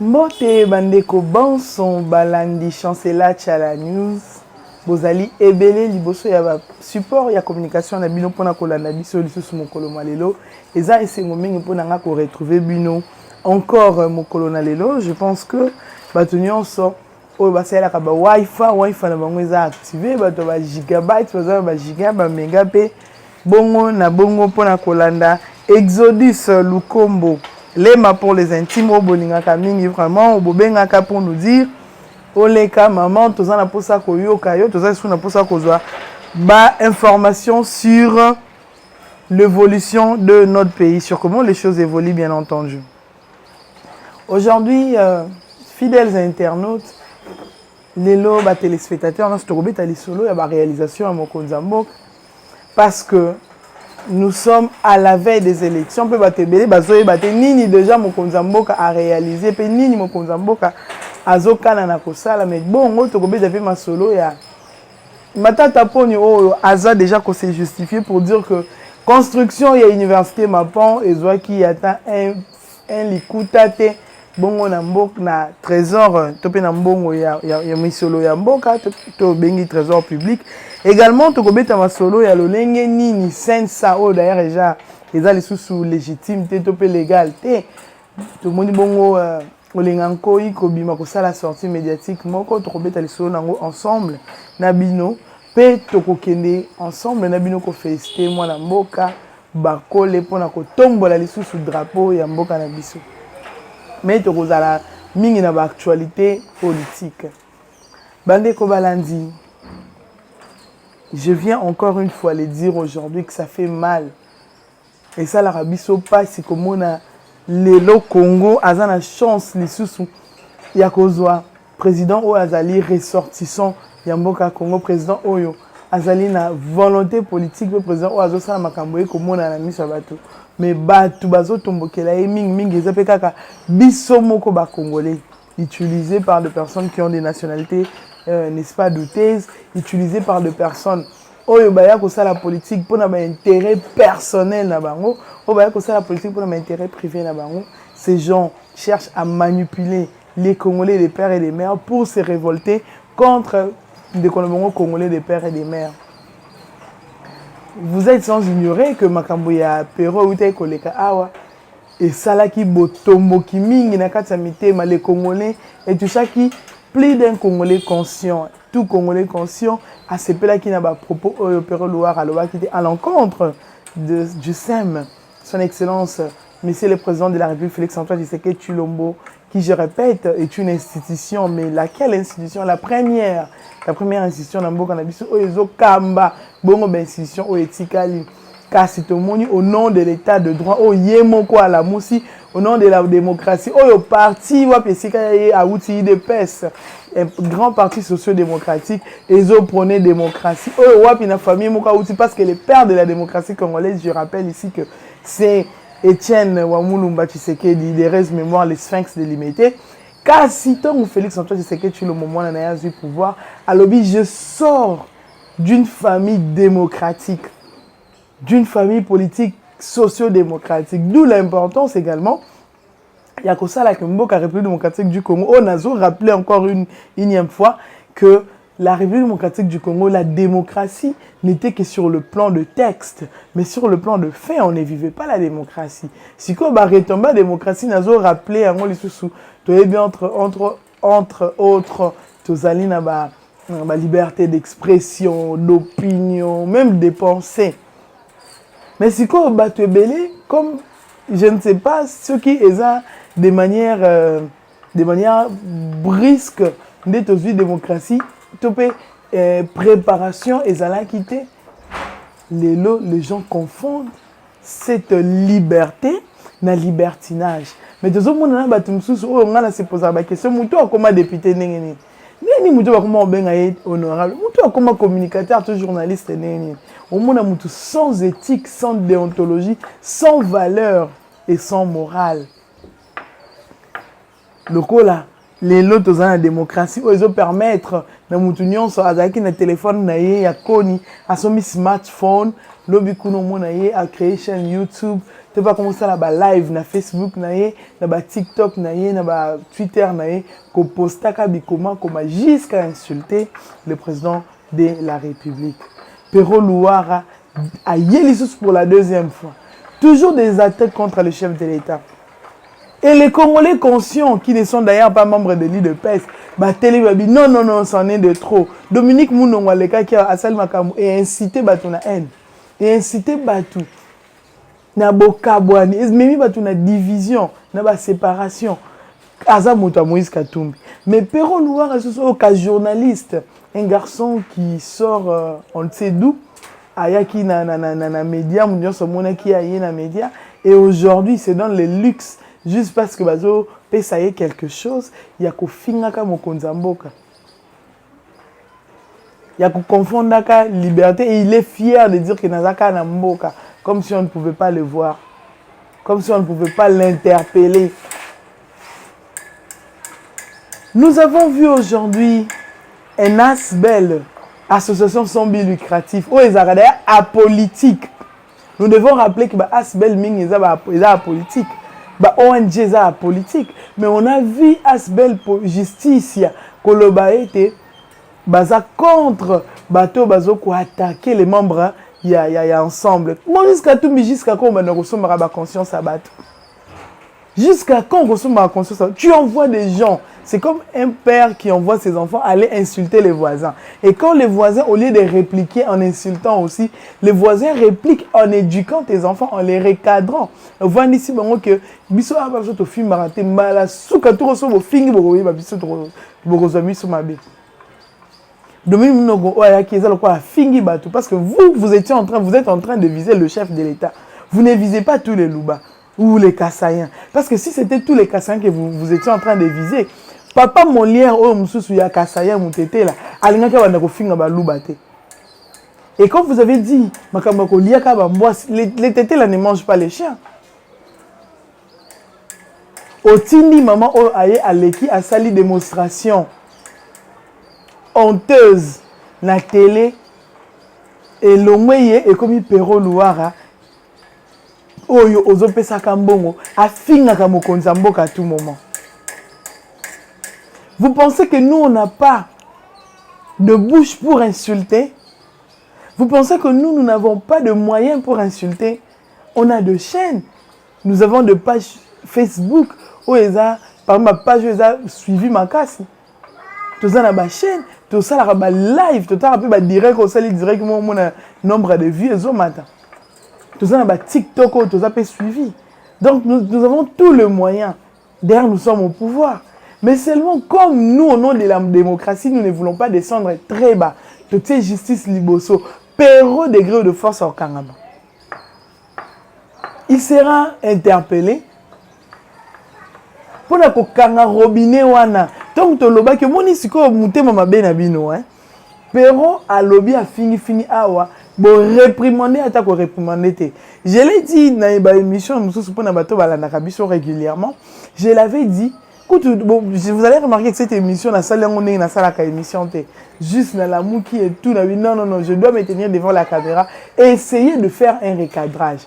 Mbote bandeko banson balandi chancela chala news bozali ebele liboso ya ba support ya communication na bino pona kolanda biso lisusu mokolo malelo eza esengo mingi pona nga ko retrouver bino encore mokolo na lelo. Je pense que bato nyonso oyo basalaka ba wifi na bango eza activé, bato ba gigabyte baza ba giga ba mega pe bongo na bongo pona kolanda Exodus Lukombo Lema pour les intimes au boningaka mingi vraiment au bobengaka pour nous dire oleka maman tozana posa ko yoka yo tozana suna posa ko zwa ba information sur l'évolution de notre pays, sur comment les choses évoluent bien entendu. Aujourd'hui fidèles internautes lelo ba téléspectateurs na stokobeta lisolo ya ba réalisation ya mokonzambo parce que nous sommes à la veille des élections. Peut batebele bazoye bate nini déjà mokonzamboka a réalisé pe nini mokonzamboka azokana na kosala mais bon to kobeza pe masolo ya matata poni oyo aza déjà ko se justifier pour dire que construction ya université Mapan ezwaki ata un likuta te bongo na mboka na trésor to pe na mbongo ya misolo ya mboka to bengi trésor public. Également to kobeta masolo ya lolenge nini sensa o d'ailleurs déjà eza lisusu légitime te to pe légal te to moni bongo olenga nkoi kobima kosala sortie médiatique moko to kobeta lisolo nango ensemble na bino pe to kokende ensemble na bino ko féliciter mwana mboka bakole pona ko tombola lisusu drapeau ya mboka na biso. Mais to kozala mingi na ba actualité politique bande ko balandi. Je viens encore une fois le dire aujourd'hui que ça fait mal. Et ça, la rabiso pas si comme on a le Congo, a la chance, les sous, il y a kozwa président ou azali ressortissant, Yamboka Congo, président Oyo, azali na volonté politique, le président ou azosa na makamboye comme on a la mise à bateau. Mais bateau bazo tombokela et ming ezapekaka biso moko ba congolais, utilisé par des personnes qui ont des nationalités. N'est-ce pas douteuses, utilisées par des personnes oyo baya ko sala politique pour un intérêt personnel na bango, oyo baya ko sala politique pour un intérêt privé na bango. Ces gens cherchent à manipuler les Congolais, les pères et les mères pour se révolter contre des Congolais, des pères et des mères. Vous êtes sans ignorer que makambo ya pero utai koleka awa et salaki botombo ki mingi na kati ya mitema les Congolais et tout ça qui plus d'un Congolais conscient, tout Congolais conscient, à ce là qui n'a pas propos à l'encontre du SEM, son Excellence, Monsieur le Président de la République, Félix-Antoine Tshisekedi Tshilombo, qui, je répète, est une institution, mais laquelle institution? La première institution dans Mboka Nabiso, Oyezo Kamba, Bongo institution, Oyetikali, Kassitomoni, au nom de l'état de droit, Oyemoko à la Moussi, au nom de la démocratie, au parti, a outil de PES, un grand parti socio-démocratique, ils ont prôné démocratie, na famille, parce que les pères de la démocratie congolaise, je rappelle ici que c'est Étienne Wamulumba Tshisekedi, des restes mémoire, les Sphinx délimités. Car si ton Félix-Antoine Tshisekedi, tu le moment où on a eu pouvoir, alors je sors d'une famille démocratique, d'une famille politique socio-démocratique. D'où l'importance également, il y a que ça, la République démocratique du Congo, on a rappelé encore une énième fois que la République démocratique du Congo, la démocratie n'était que sur le plan de texte, mais sur le plan de fait, on ne vivait pas la démocratie. Si on retombe la démocratie, on a rappelé à moi les sous entre autres, la liberté d'expression, d'opinion, même des pensées. Mais si on bat belé, comme je ne sais pas ce qui est de manière brisque de vie démocratie, préparation et la quitter. Les gens confondent cette liberté na libertinage. Mais tout le monde a se posé la question, comment député neni comment honorable, comment communicateur, tout journaliste neni. Au monde sans éthique, sans déontologie, sans valeur et sans morale. Le cola les lots dans la démocratie où ils ont permettre na mutu nyonso azaki na téléphone na ye ya koni asomi smartphone lobi kuno mona ye a créer chaîne YouTube te pas commencer la ba live na Facebook na ye na ba TikTok na ye na ba Twitter na ye ko posta ka bikoma comme jusqu'à insulter le président de la République. Pero Louara a yélissus pour la deuxième fois. Toujours des attaques contre le chef de l'État. Et les Congolais conscients, qui ne sont d'ailleurs pas membres de l'IDPS, non, non, non, c'en est de trop. Dominique Mounongwaleka qui a Assal Makamou et incité Batou na haine. Et incité Batou na bokabouani. Et même Batou na division, na ba séparation. Aza Mouta Moïse Katumbi. Mais Perron Noir, c'est journaliste, un garçon qui sort, on ne sait d'où, ayaki na média, moun so mona qui a na média. Et aujourd'hui, c'est dans le luxe. Juste parce que bazo pesaye quelque chose, il y a ko fingaka mokonzamboka. Il y a ko confondaka liberté et il est fier de dire que nazaka na mboka comme si on ne pouvait pas le voir. Comme si on ne pouvait pas l'interpeller. Nous avons vu aujourd'hui un ASBEL, association sans but lucratif, ou les d'ailleurs apolitique. Nous devons rappeler que ASBEL ming est apolitique. ONG est apolitique. Mais on a vu ASBEL pour justice, Koloba était contre bateau bazo ko attaquer les membres il y a ensemble. Moi jusqu'à tout jusqu'à quand on reçoit ma conscience à battre. Jusqu'à quand on reçoit ma conscience, tu envoies des gens. C'est comme un père qui envoie ses enfants aller insulter les voisins. Et quand les voisins, au lieu de répliquer en insultant aussi, les voisins répliquent en éduquant tes enfants, en les recadrant. Voyez ici que biso a pas de film raté mala souka tout reçoit au film bogoye ba biso bogozomi sur ma bé. Dominique Mnogo oya qui est là quoi fingi batou parce que vous êtes en train de viser le chef de l'État. Vous ne visez pas tous les Louba ou les Kassaïens. Parce que si c'était tous les Kassaïens que vous étiez en train de viser, papa Molière, oh, Moussou, ya Kassaïen, Moutété, là, Alingaka va finir ba Loubate. Et comme vous avez dit, les tétés là ne mangent pas les chiens. Au Tindi, maman, oh, aye, Aleki, a sali démonstration honteuse, la télé, et l'omweye, et comme il Perro Louara, oyo ozopesa kambongo afinga kamokonza mboka à tout moment. Vous pensez que nous on n'a pas de bouche pour insulter? Vous pensez que nous n'avons pas de moyens pour insulter? On a de chaînes. Nous avons de pages Facebook où par ma page où suivi ma casse. Tout ça na ba chaîne, tout ça la ba live, tout ça ba direct au sali directement mon nombre de vues au matin. Tout ça na TikTok, tout ça peut suivi. Donc nous avons tous les moyens. D'ailleurs, nous sommes au pouvoir. Mais seulement comme nous, au nom de la démocratie, nous ne voulons pas descendre très bas. Toute cette justice liboso, Perro degré de force au Kangama. Il sera interpellé. Pour la kokanga robinet wana. Donc to loba que moni siko mouté mama benabino hein. Perro a lobby a fini awa. Bon, réprimander, attaque ou réprimander. Je l'ai dit dans une émission, nous sommes na bateau balanabiso régulièrement. Je l'avais dit. Bon, vous allez remarquer que cette émission, la salle on est dans la émission, juste dans la mouki et tout. Non, je dois me tenir devant la caméra et essayer de faire un recadrage.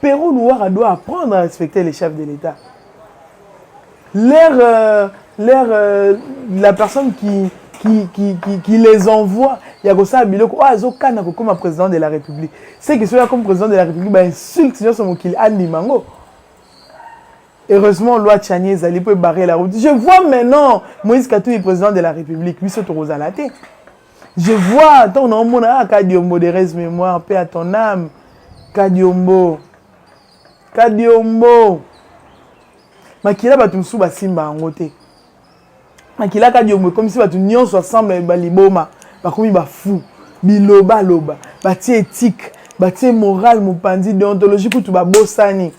Perro Louara doit apprendre à respecter les chefs de l'État. La personne qui les envoie, il y a ça comme président de la République. C'est que celui-là comme président de la République, insulte son qu'il Andy Mango. Heureusement, loi Tchani Zali peut barrer la route. Je vois maintenant Moïse Katou est président de la République, lui c'est Rosalaté. Je vois ton nom Kadiombo de reste mémoire, paix à ton âme. Kadiombo. Makila batumsu basimba angote. Makila Kadiombo comme si batu nyonso ensemble baliboma, bakomi ba fou, biloba loba, bati éthique, bati morale mopandi déontologie pour tout ba bosani.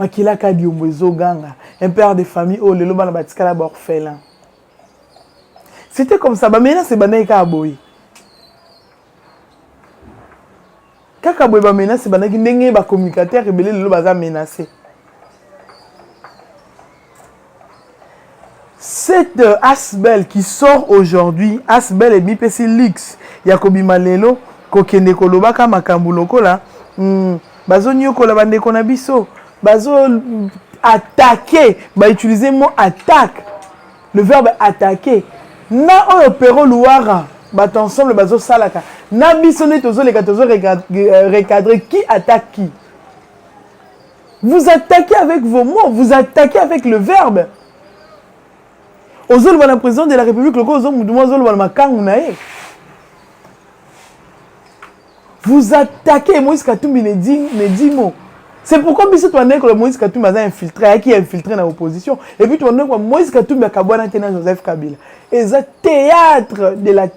Makila Kadiombo ezoganga, un père de famille oh lelo bana batikala ba orphelin. C'était comme ça, maintenant c'est banaika aboyi. Kaka boy ba maintenant c'est banaki ndenge ba communicateur rebelle lelo baza menacé. Cette Asbel qui sort aujourd'hui, Asbel et BPC Lux, Yakobi Malelo, Kokende Kolobaka Makambuloko là, bazo nyoko la bande konabiso, bazo attaquer, ba utiliser le mot attaque, le verbe attaquer. Na oyo pero luara, bat ensemble bazo salaka. Na bisone tozo les tozo recadrer qui attaque qui. Vous attaquez avec vos mots, vous attaquez avec le verbe. Ozol le président de la République, le ozol le makangu nae. Vous attaquez Moïse Katumbi les 10 mots. C'est pourquoi Moïse Katumbi a infiltré, qui est infiltré dans l'opposition. Et puis Moïse Katumbi a kabouana tena Joseph Kabila. Et ça théâtre de la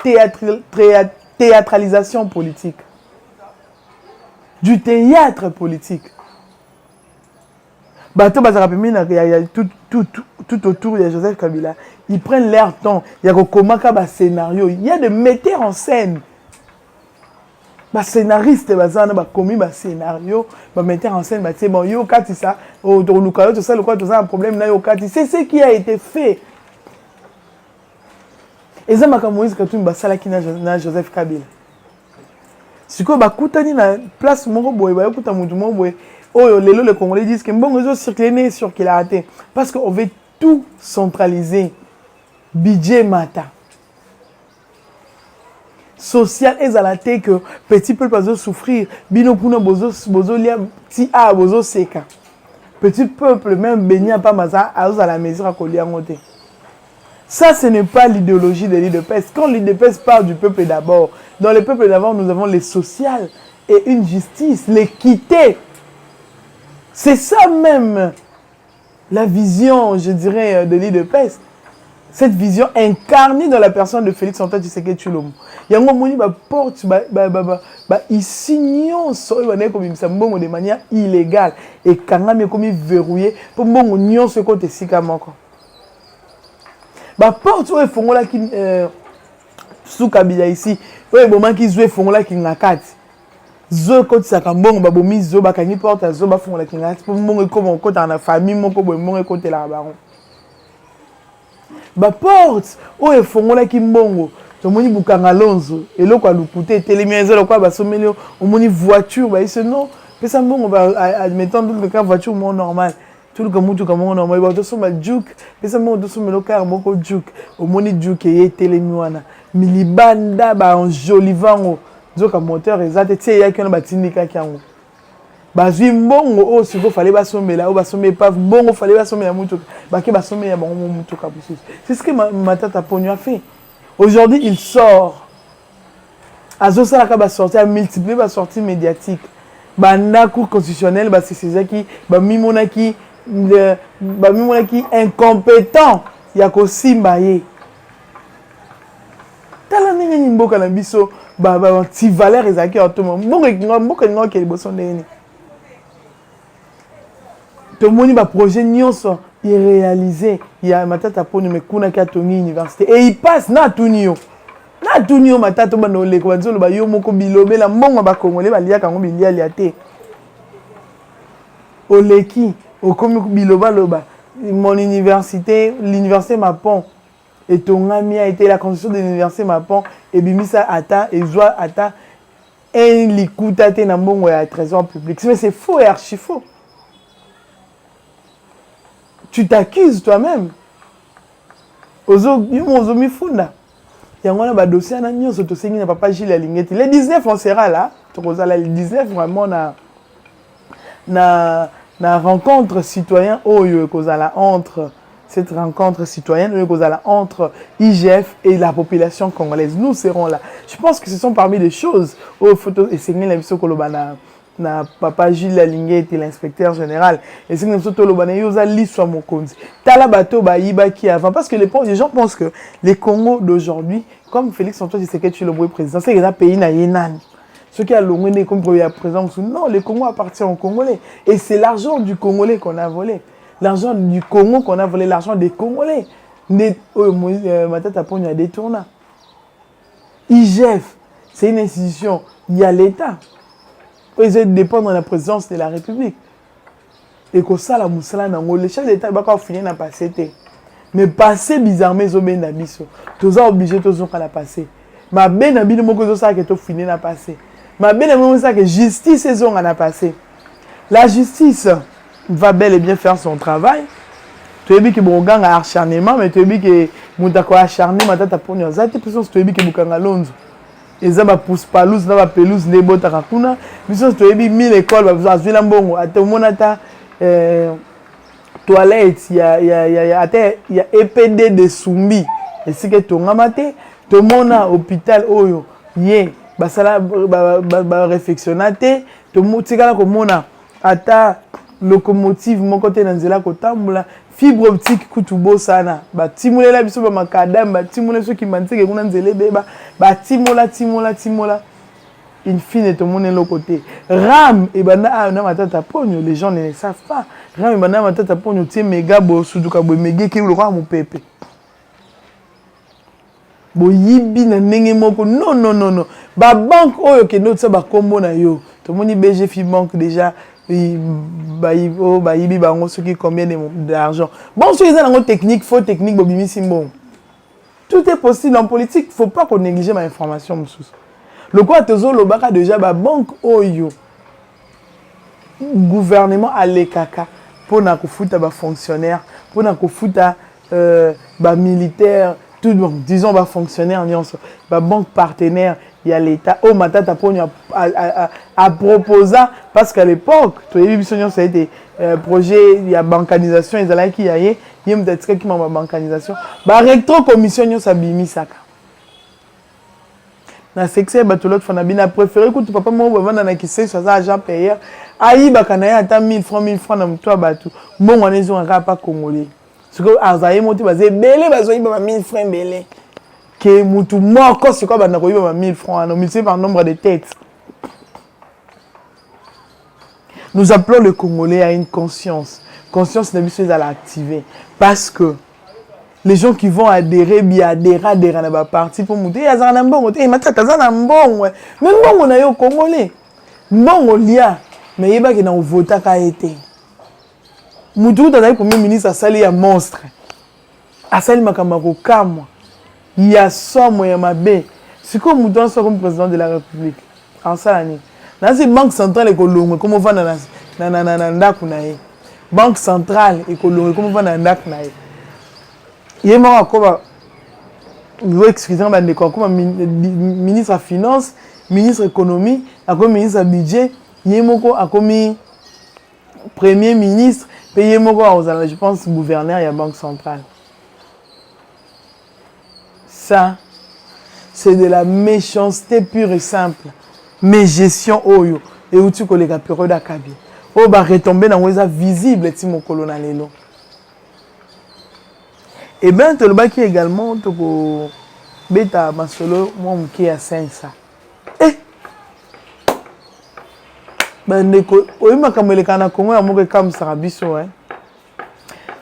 théâtralisation politique. Du théâtre politique. Bateau Bazarapemi, tout autour de Joseph Kabila. Ils prennent leur temps. Il y a un scénario. Il y a des metteurs en scène. Ba scénariste bazana ba commis ba scénario ba metteur en scène ba c'est bon yo kati ça au lukalo tout ça le quoi tout ça un problème na yo kati c'est ce qui a été fait ezama ka Moïse Katumbi ba sala kina Joseph Kabila siko ba kutani na place moko boye ba kuta mutu moko boye oyo lelo les Congolais disent que bon ils ont circulé sur qu'il a raté parce qu'on veut tout centraliser budget mata social ezalate que petit peuple va souffrir bino kuna bozo lia ti a bozo seka petit peuple même béni pas maza à la mesure à coller en côté. Ça ce n'est pas l'idéologie de l'IDPS. Quand l'IDPS parle du peuple d'abord, dans le peuple d'abord nous avons les social et une justice, l'équité. C'est ça même la vision, je dirais, de l'IDPS. Cette vision incarnée dans la personne de Félix Antoine Tshisekedi Tshilombo. Yango moni ba porte ici nyonso ebane ko bimisa mbongo de manière illégale et kangami comme verrouillé pour mbongo nyonso ko te sika moko. Ba porte o fongola ki suka bila ici. O boma ki zwe fongola ki ngakati. Zo ko tsaka mbongo ba bomi zo ba kangi porte zo ba fongola ki ngakati pour mbongo ko ko ta na famille moko bo mbongo ko te la baron. Ba porte o fongola ki mbongo tomoni bukanga lonzo eloko alukute telemienzo lokwa basomeli omoni voiture ba ici non pesa mbongo ba admettant tout le cas voiture mon normal tout le mutu comme normal ba to soma juk pesa mbongo to soma lokar moko juk omoni juk e telemi wana milibanda ba enjolivango zoka moteur ezate tie yaki na batindika kyango bazwi mbongo o siko fallait basomela o basomela pas mbongo fallait basomela mutu ba ke basomela bango mutu ka busu c'est ce que Matata Ponyo a fait. Aujourd'hui, il sort. Azosa la sortie a multiplié la sortie médiatique. Banda cour constitutionnel, c'est ça qui, mimonaki incompétent. Yako simbaye. Tala nini nimboka na biso ti valeur ezaki automo. Mboka ngo ke boson deni. Tout le monde projet nyonso irréalisé. Il y a Matata Ponyo me kuna ka tongi université et il passe na tunio Matata bano le ko nzolo ba yo moko bilobe la mbongo ba kongole ba lia kango bilia liate oleki okomi biloba loba mon université l'université Mapon et tongami a été la construction de l'université Mapon et bimisa ata et joie ata et likuta te na mbongo ya trésor public. Mais c'est faux et archi faux. Tu t'accuses toi-même. Ozo mifunda. Yangona ba dossier na nyonso to sengi na papa Gilles Alingeti. Le 19 on sera là. Le 19 vraiment na rencontre citoyen oyo kozala entre cette rencontre citoyenne oyo kozala entre IGF et la population congolaise. Nous serons là. Je pense que ce sont parmi les choses au photo et sengi la biso kolobana na papa Gilles Alingeti l'inspecteur général et c'est comme ça tout le bana yoza l'histoire mokonzi tala bato ba yibaki avant parce que les gens pensent que les Congo d'aujourd'hui comme Félix Antoine Tshisekedi Tshilombo président c'est un pays na yenan ceux qui a l'ongné comme président non le Congo appartient aux Congolais et c'est l'argent du Congolais qu'on a volé l'argent du Congo qu'on a volé l'argent des Congolais Matata Ponyo a détourné IGF c'est une institution il y a l'État. Ils dépendent de la présidence de la République. Et que ça, la moussala, le chef d'État va finir na passé. mais passer bizarrement zo ben na biso toza obligé tozo kala passer ma ben na bino moko zo ça que to fini na passer ma ben na moko ça que justice zo na passer la justice va bel et bien faire son travail tu es bien que bon gang a acharnement mais tu es bien que mutako acharné matata ponyo zate puissance tu es bien que bukanga lonzo eza ba pousse palouse na ba pelouse ne botaka kuna biso tu es bien 1000 écoles ba azwila mbongo atomona ta toilette il y a EPD de Sumbi et c'est que tongama te to mona hôpital oyo ye basala ba réfectionnaté to mutikala ko mona ata locomotive mon côté na nzela ko tambola fibre optique kutubo sana ba timulela biso ba makadam ba timule so ki manteke kuna nzele beba ba timola in fine to mona le côté ram et bana na matata ponyo les gens ne le savent pas ram et bana matata ponyo tie méga bo suduka bo méga ki lo kwa mopepe bo yibi na ndenge moko non ba banque oyo ke notre ba kombo na yo to moni BGF banque déjà ba yibi bango soki combien d'argent bon so eza nango technique faux technique bo bimisi mbongo tout est possible en politique faut pas qu'on néglige ma information msusu le quoi tozo lo baka déjà ba banque oyo gouvernement alekaka pona kofuta ba fonctionnaire pona kofuta ba militaire tout bon disons ba fonctionnaire nyonso ba banque partenaire il y a l'état au matata ponyo a proposé parce qu'à l'époque tu as vu ça a été projet il y a bancanisation ils allaient qui y a yem d'être qui m'a bancanisation ba recto commission ça bimi saka na sexe ba tout l'autre fana bina préféré que tu papa mo bavanda na kisse ça agent payeur ayi ba kana ya ata 1000 francs na mtwa batu mbongo nezo ngaka pas congolais ce que azaye moti bazé belé bazoyi ba 1000 francs belé que mutu moko c'est quoi bana ko yiba 1000 francs non multiplié par nombre de têtes. Nous appelons le Congolais à une conscience de mission à l'activer parce que les gens qui vont adhérer bien adhérer na ba parti pour monter azana mbongo te matata azana mbongo mais mbongo na yo Congolais mbongo lia mais yeba ke na vota ka été mutu tazali premier ministre asali ya monstre asali makamba ko kamwa il y a somme ya mabe c'est comme mutu soit comme président de la République en ça l'année dans cette banque centrale écologique comment va na ndaku na ye banque centrale écologique comment va na ndaku na ye yema ko vous excusez moi de comme ministre à finance ministre économie comme ministre à budget yemoko a comme premier ministre payé moko je pense gouverneur de la banque centrale. Ça c'est de la méchanceté pure et simple mais gestion oyo et où tu collègues période akabi o ba retomber dans weza visible ti mokolo na lelo. Et bien, tu le qui également, tu peux beta masolo, moi, qui a 500. Eh! Ben,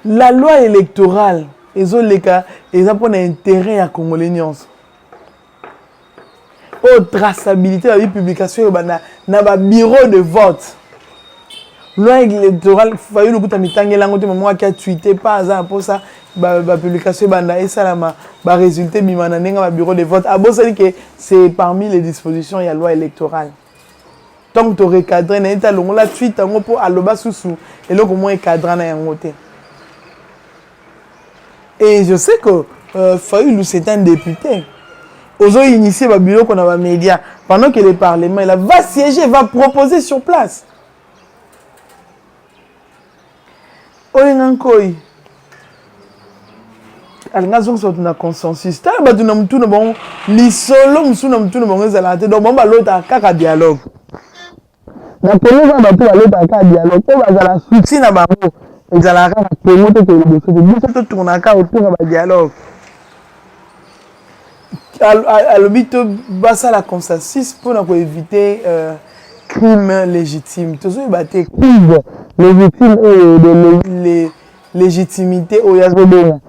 la loi électorale, ils ont les cas, ils ont un intérêt à Congolais. Oh, traçabilité, la publication, na ba bureau de vote. Loi électorale, il faut que tu aies tweeté, pas hasard pour ça. La publication et ça va résulter au bureau de vote. C'est parmi les dispositions, il y a la loi électorale. Tant que tu recadres, tu as la tweet pour aloba sousou et là comment recadrer na yangote. Et je sais que Fayoulou c'est un député. Ils ont initié le bureau qu'on a les médias pendant que le Parlement il va siéger, va proposer sur place. Oyengankoi. Alingazon soit na consensus. Ta ba tuna mtu na bon li solo msu na mtu na bon ezala te donc bon ba lota kaka dialogue. Na pelo ba tu ba lota kaka dialogue. Ko ba zala suti na bango ezala kaka pelo te ke biso to tourna ka autour ba dialogue. Alobito ba ça la consensus pour na ko éviter crime légitime. Toujours ba te crime légitime de légitimité au yazobena.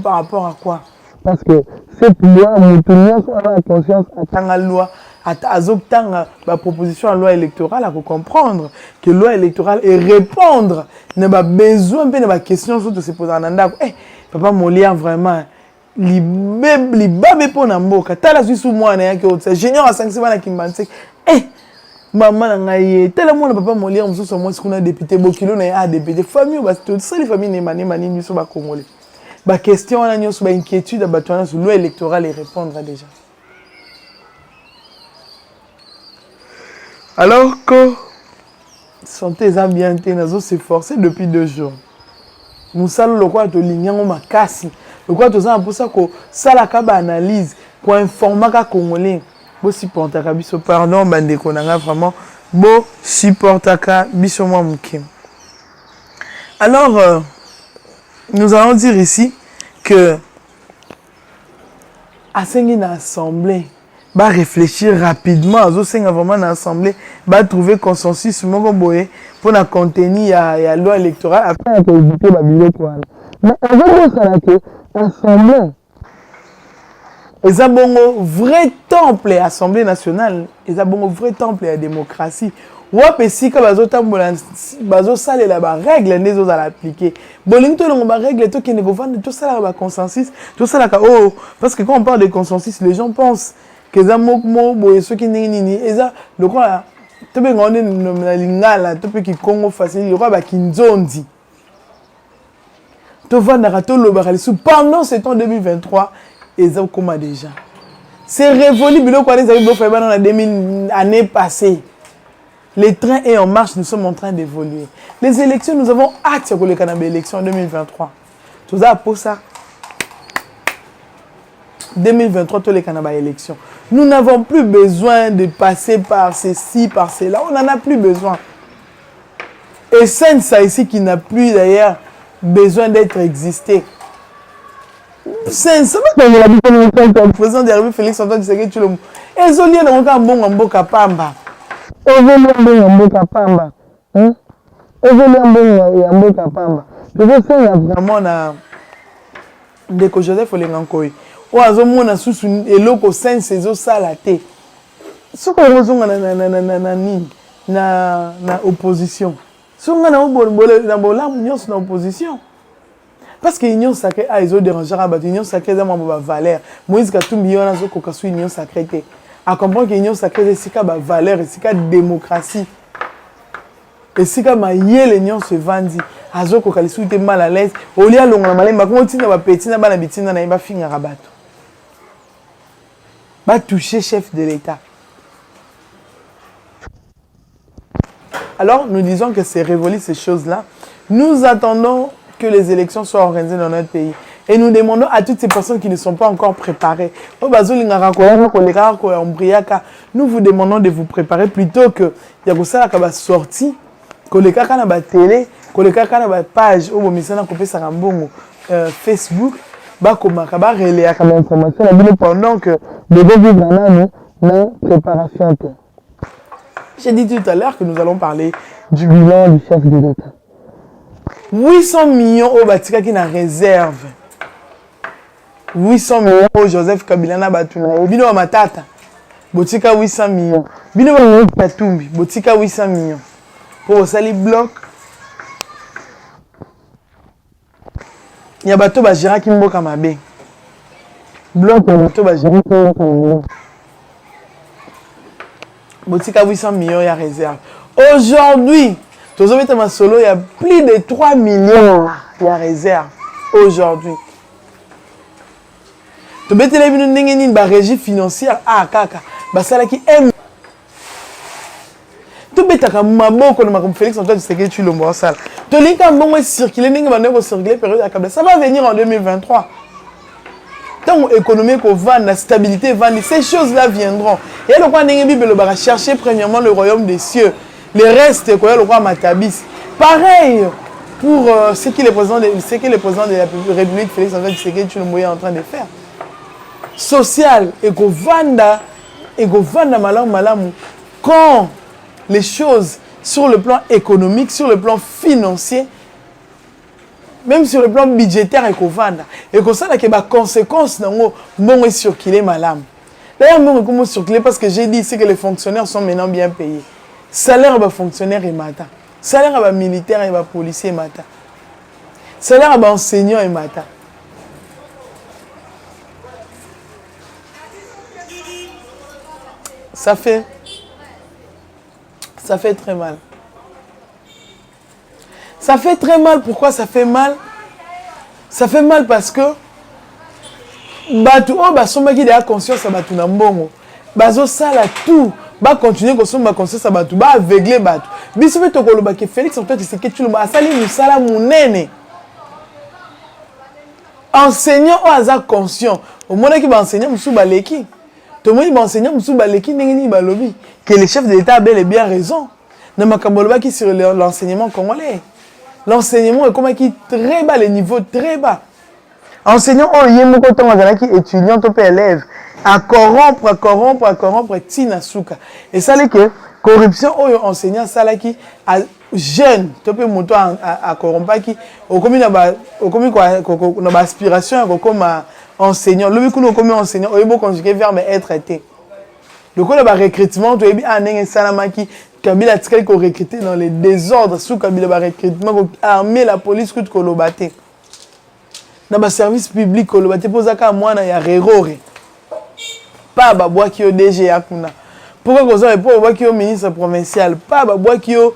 Par rapport à quoi? Parce que cette loi, nous tenons sur la conscience à la loi, azotanga ba proposition à loi électorale à comprendre que loi électorale et répondre ne ba besoin pe ne ba question surtout se poser en ndako papa Molière vraiment libabe po na mboka tala sous moi na yake otsa génieur a 5 bana kimbanse maman na ngai tala mona papa Molière mususu moi sikuna député bokilo na ya député famille ba tout ça les familles ne mani biso ba congolais ba question na nyonso ba inquiétude ba tona sur loi électorale et répondre déjà. Alors que santé bien nazo s'efforcer depuis 2 jours. Musalo lokwa to linyango makasi. Lokwa to za pour ça ko sala ka ba analyse ko informer ka congolais. Bo supportaka biso pardon bande ko nanga vraiment bo supportaka biso moi mukim. Alors nous allons dire ici que à une assemblée va réfléchir rapidement à vraiment une assemblée va trouver consensus pour la contenir la loi électorale afin d'éviter la vidéo quoi. Mais assemblée ils ont un vrai temple à l'Assemblée nationale, ils ont un vrai temple à la démocratie. Wape sika bazo sale la ba règle les autres à l'appliquer. Bolinto le ba règle to qui ne gouverne tout ça la consensus, tout ça la parce que quand on parle de consensus les gens pensent que ça mokmo boye ceux qui nini et ça le quoi to be ngone na lingala to pe ki Congo facile le quoi ba kinzondi. To vanda to lo ba pendant ce temps 2023 et ça comment déjà. C'est révolu bilo quoi les amis bo fait dans la 2000 année passée. Les trains est en marche, nous sommes en train d'évoluer. Les élections, nous avons hâte pour les Canada élections en 2023. Tout ça pour ça. 2023, tous les Canada élections. Nous n'avons plus besoin de passer par ceci, par cela. On n'en a plus besoin. Et c'est ça ici qui n'a plus d'ailleurs besoin d'être existé. C'est ça que le président de la République Félix Antoine Tshisekedi Tshilombo. Et Zolié dans un bon mboka pamba. Evoluer en mboka pamba. Evoluer en mboka pamba. Je veux faire vraiment na ndeko Joseph Olengankoi. O azomona susu eloko sense ezo sala te. Soko rozonga na opposition. Songa na obolole na bolamu nyonso na opposition. Parce que l'union sacrée a ils ont dérangé à battre l'union sacrée dans ma valeur. Moïse Katumbi yana zo kokasu union sacrée. À comprendre que l'union sacrée c'est ka ba valeur et c'est ka démocratie. Et c'est ka maye l'union se vandi. Azo kokalisu était mal à l'aise. Olia longa malemba ko tina ba petina bana bitina na ba finga rabato. Ba toucher chef de l'État. Alors nous disons que c'est révolu ces choses-là. Nous attendons que les élections soient organisées dans notre pays. Et nous demandons à toutes ces personnes qui ne sont pas encore préparées. Nous vous demandons de vous préparer plutôt que il y a ça qui va sortir, que les cas na télé, que les cas na page au misana copier ça Facebook, ba komaka ba relayer comme information pendant que devons vivre dans préparation. J'ai dit tout à l'heure que nous allons parler du bilan du chef de l'État. 800 millions au Batika qui n'a réserve. 800 millions au Joseph Kabila na Batuna. Bino Matata. Botika 800 millions. Bino Katumbi. Botika 800 millions. Pour Sali bloc. Il y a bateau Bajira qui mboka mabe. Bloc bateau Bajira qui mboka mabe. Botika 800 millions il y a réserve. Aujourd'hui, il y a plus de 3 millions de réserves aujourd'hui. Tu peux te lever dans régie financière à Kaka. Ça qui aime. Tu peux te comme Félix Antoine Tshisekedi Tshilombo. Tu peux circuler ça va venir en 2023. Tant l'économie la stabilité, ces choses-là viendront. Et le roi Bible va chercher premièrement le royaume des cieux. Les restes, le roi Matabis. Pareil pour ce que le président de la République Félix Antoine Tshisekedi Tshilombo est en train de faire. Social, et govanda malamu. Quand les choses sur le plan économique, sur le plan financier, même sur le plan budgétaire, et govanda. Et comme ça, il y a des conséquences dans le circuler malamu. D'ailleurs, moi, je commence sur clé parce que j'ai dit ici que les fonctionnaires sont maintenant bien payés. Salaire de fonctionnaire et matin. Salaire de militaire et policier et matin. Salaire d'enseignant et matin. Ça fait très mal. Ça fait très mal. Pourquoi ça fait mal? Ça fait mal parce que Batu, oh, bah, somba qui a conscience à Batu Nambongo. Bazo sala tout. Bah, continuer que somba conscience à Batu. Bah, aveugler Batu. Bisoué Tokolo, bah, que Félix, en fait, c'est que tu le bats. Sali, nous sala mounene. Enseignant, oh, aza conscient. Au moment qui va enseigner, moussou baleki. Tout le monde va enseigner, moussou baleki, n'engeni balobi. Que le chef de l'État a bel et bien raison. Ne m'a kaboloba qui sur l'enseignement congolais. L'enseignement est comme qui très bas, les niveaux très bas. Enseignant, oh, il y a beaucoup de temps qui étudiant, top élève, à corrompre, tina souka. Et ça, c'est que corruption, oh, enseignant, ça, là, qui, jeune, top moto à corrompre, qui, au commun, dans aspiration, comme enseignant, le coup, comme enseignant, il faut conjuguer verbe être été. Le coup, le recrutement, tu es bien, un salamaki, Kabila, tu as recruté dans les désordres, sous Kabila, recrutement, armer la police, que tu as lobaté. Dans le service public, le bâtiment pose à moi, il y a erreur. Pas Baboua qui est DG Akuna. Pourquoi vous avez pas qui est ministre provincial? Pas Baboua qui est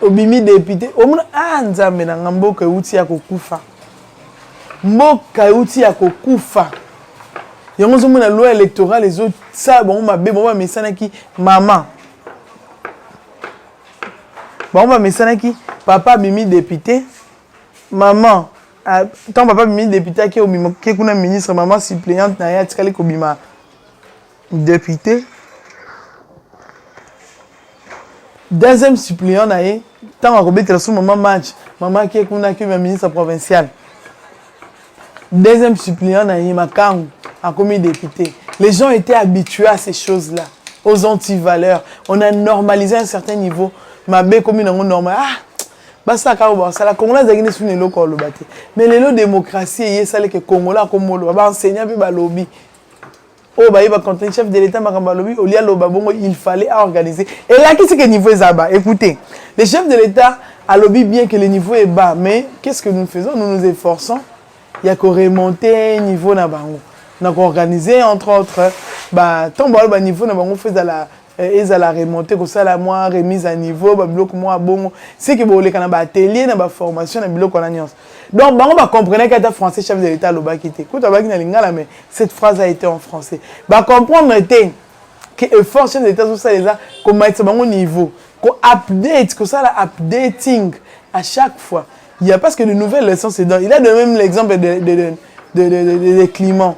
bimi député. Au moins, Nzambe na ngambo ka uti ya kokufa. Mboka uti ya kokufa. Yango zo mona loi électorale les autres ça bon mabe bon mesana ki maman. Bon mesana ki papa bimi député. Maman tant papa bimi député qui est kuna ministre maman suppléante na ya tikali ko bima député. Deuxième suppléant na ye tant à rebeter sur maman match maman qui est kuna qui est ministre provincial. Deuxième suppléant na ye makangu a commis député. Les gens étaient habitués à ces choses-là, aux antivaleurs. On a normalisé à un certain niveau. Ma bé comme une normal. Ah, basta karoba, ça la Congolais zagine sous les locaux le bâti. Mais les lots démocratie et ça les que Congolais comme le va enseigner puis ba lobby. Oh bah il va compter chef de l'État makamba lobby au lieu loba bongo il fallait organiser. Et là qui c'est que niveau est bas? Écoutez, les chefs de l'État a lobby bien que le niveau est bas, mais qu'est-ce que nous faisons? Nous nous efforçons. Il y a qu'à remonter niveau na bango. Donc organisé entre autres tant bon niveau na bango fait à la remontée comme ça la moi remise à niveau ba bloc moi bon c'est que bolé kana ba atelier na ba formation na bloc on agence donc bango ba comprendre que état français chef de l'état loba kité écoute ba na lingala mais cette phrase a été en français ba comprendre était que effort chef de l'état tout ça les là comment être bango niveau ko update ko ça la updating à chaque fois il y a parce que de nouvelles leçons c'est dans il a de même l'exemple de climat.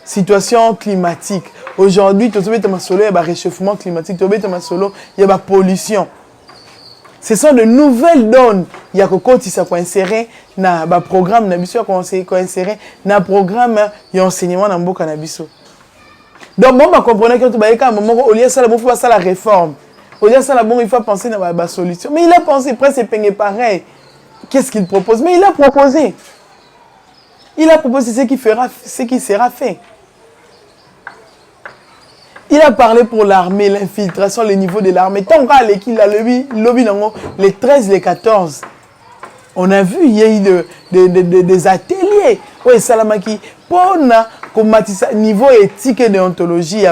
Situation climatique. Aujourd'hui, il y a un réchauffement climatique, il y a la pollution. Ce sont de nouvelles donnes. Il y a que si ça peut insérer dans le programme, dans le programme d'enseignement dans le cannabis. Donc, on va comprendre qu'à un moment, au lieu de ça, il faut faire la réforme. Au lieu de ça, il faut penser à la solution. Mais il a pensé, presque c'est pareil. Qu'est-ce qu'il propose? Mais il a proposé. Il a proposé ce qui sera fait. Il a parlé pour l'armée, l'infiltration, le niveau de l'armée. Tant qu'à l'équipe, les 13, les 14, on a vu, il y a eu des ateliers. Oui, Salamaki, pour le niveau éthique et déontologie, il y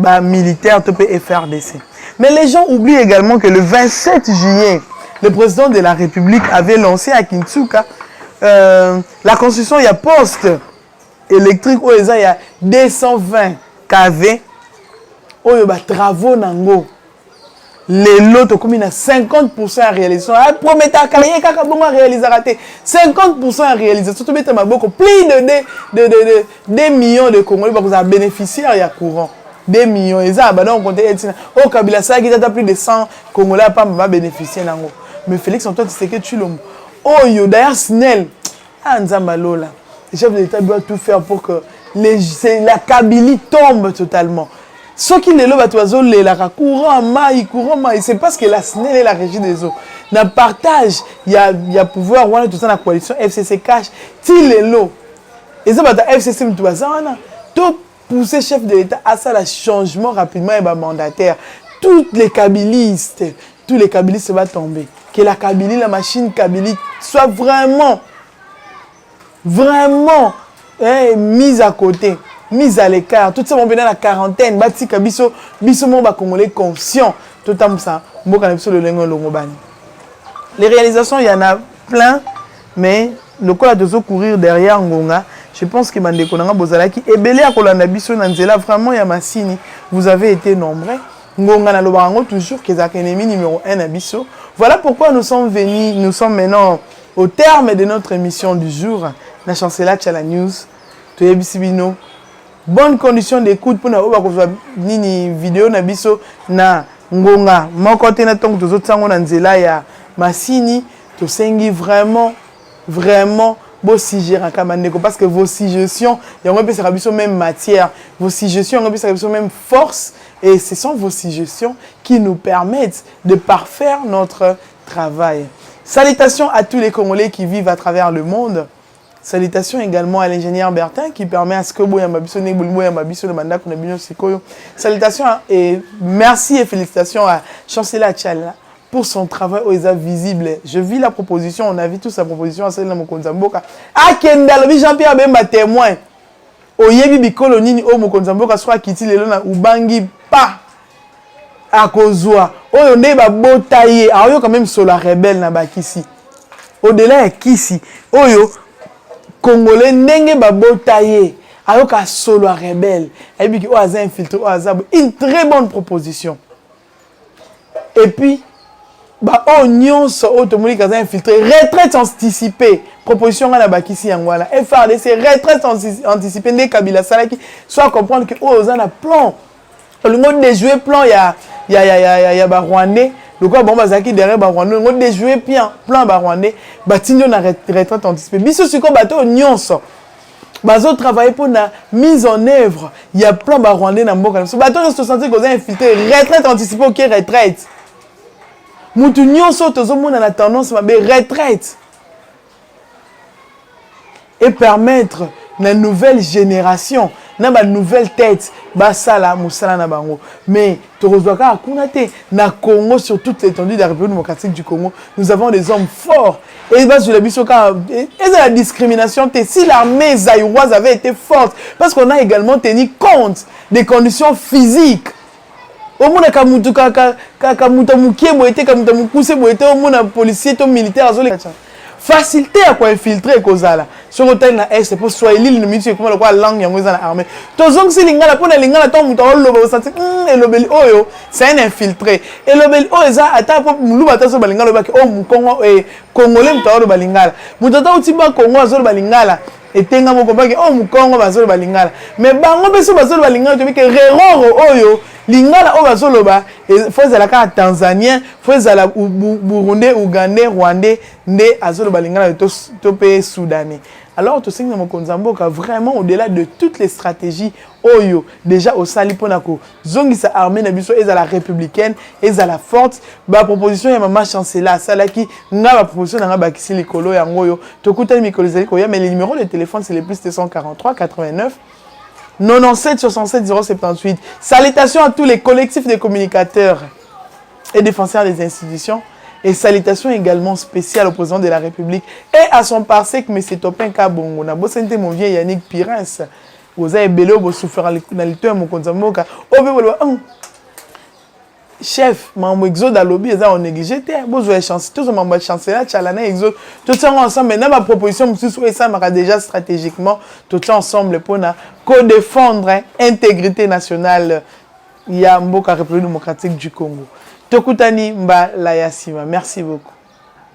a militaire, FRDC. Mais les gens oublient également que le 27 juillet, le président de la République avait lancé à Kinshasa la construction, il y a poste électrique, où il y a 220 kV. Oh, il y a travaux nango. Les lots, comme il y a 50% à réaliser. Promet à carrière, à réaliser. 50% à réaliser. Surtout, il y a beaucoup plus de 2 millions de Congolais qui ont bénéficié à courant. 2 millions. Et ça, on compte. Oh, Kabila, ça, il y a plus de 100 Congolais qui vont bénéficier. Mais Félix, toi, tu sais que tu l'as. Oh, d'ailleurs, Snell. Ah, Nzambalola. Le chef de l'État doit tout faire pour que la Kabylie tombe totalement. Ce qui est là, courant maï, c'est parce que la SNEL est la régie des eaux. Dans le partage, il y a pouvoir, on a tout ça dans la coalition FCC Cash, il est là. Et ça, FCC, tout pousser chef de l'État à ça le changement rapidement et mandataire. Tous les kabylistes vont tomber. Que la Kabylie, la machine Kabylie soit vraiment mise à côté, mise à l'écart. Tout ça, on vient dans la quarantaine. Batika biso mo ba congolais conscient. Tout ça, les réalisations, il y en a plein, mais le cas de courir derrière Ngonga, je pense que Mandeko Nanga Bozalaki et Belé à Kolanda Biso Nanzela, vraiment, il y a Massini. Vous avez été nombreux. Ngonga na Lobarango, toujours, qui est ennemi numéro 1 à Biso. Voilà pourquoi nous sommes venus, nous sommes maintenant au terme de notre émission du jour. La chancelière Tchala News. Toye Bisibino. Bonne condition d'écoute pour nous vidéo na Biso na Ngonga. Mon côté na tongo tozo tsango na nzela ya Massini. To sengi vraiment beau suggérer parce que vos suggestions, il y a même matière, vos suggestions, il y a même force, et ce sont vos suggestions qui nous permettent de parfaire notre travail. Salutations à tous les Congolais qui vivent à travers le monde. Salutations également à l'ingénieur Bertin qui permet à ce que salutations et merci et félicitations à Chancelier Tchala pour son travail aux visible. Je vis la proposition, on a vu toute sa proposition à celle de Mokonzamboka. Ah, Kendalobi Jean-Pierre Bemba témoin. Oyebi bikolo nini o Mokonzamboka soit kiti lelo na ubangi pa akozwa. Oyo nde ba botaye. Ayo quand même solo rebelle na bakisi. Au-delà ya kisi, oyo Congolais ndenge ba botaye. Ayo ka solo rebelle. Ayebi ki o aza infiltré o aza une très bonne proposition. Et puis oh nyonso automobile kaza infiltré retraite anticipée proposition à la bakisi yangwala FRDC retraite anticipée des Kabila salaki soit comprendre que oh on a plan le mode de jouer plan ya ba Rwandais le quoi bon bazaki derrière ba Rwandais le mode de jouer plan ba Rwandais batinyo na retraite anticipée biso siko bato nyonso bazo travailler pour la mise en œuvre il y a plan ba Rwandais na mboka so bato se sentir que infiltré retraite anticipée OK retraite Moutou nyonso tozomona na tendance mabe retraite et permettre la nouvelle génération na ba nouvelle tête basala musala na bango mais tozwaka akunate na Congo sur toute l'étendue de la République démocratique du Congo nous avons des hommes forts et bas sur la bisoka et la discrimination si l'armée zaïroise avait été forte parce qu'on a également tenu compte des conditions physiques. Au monde kamutu kamuta mukie boete kamuta mukuse boete au monde policier to militaire azole facilité à quoi infiltrer kozala sur hôtel na est pour soit l'île de milieu comment la langue yango za na armée to zong si lingala pona lingala to muta loba osati et lobeli oyo c'est un infiltré et lobeli oyo za ata po muluba ta so balingala ba o mukongo e congolais muta loba lingala muta ta utimba kongo azole balingala etenga moko ba ke o mukongo bazole balingala mais bango beso bazole balingala to ke reroro oyo lingala o bazoloba faut la carte tanzanien faut la burundais ougandais rwandais nde azoloba lingala to pays soudanais alors to singa Mokonzamboka vraiment au-delà de toutes les stratégies oyo déjà au sali ponako zongisa armée na biso ezala républicaine ezala forte ba proposition ya mama chancelier salaki nga ba proposition na ba kisi likolo ya ngoyo to kutani mikolo zali ko ya mais le numéro de téléphone c'est le plus 243 89 97 67 078. Salutations à tous les collectifs de communicateurs et défenseurs des institutions. Et salutations également spéciales au président de la République et à son parsec, M. Topin Kabongo. Na bosente mon vieux Yannick Pirens. Vous avez belé au souffert na lito ya Mokonzamboka. Chef, maman exode à lobby, ils ont négligé. Vous avez chance, tous les membres de chancelier, Tchalana exode. Tout ça ensemble. Maintenant, ma proposition, ça m'a déjà stratégiquement, tout ça ensemble pour co-défendre l'intégrité nationale. Il y a Mboka République démocratique du Congo. Tokutani Mba Layasima. Merci beaucoup.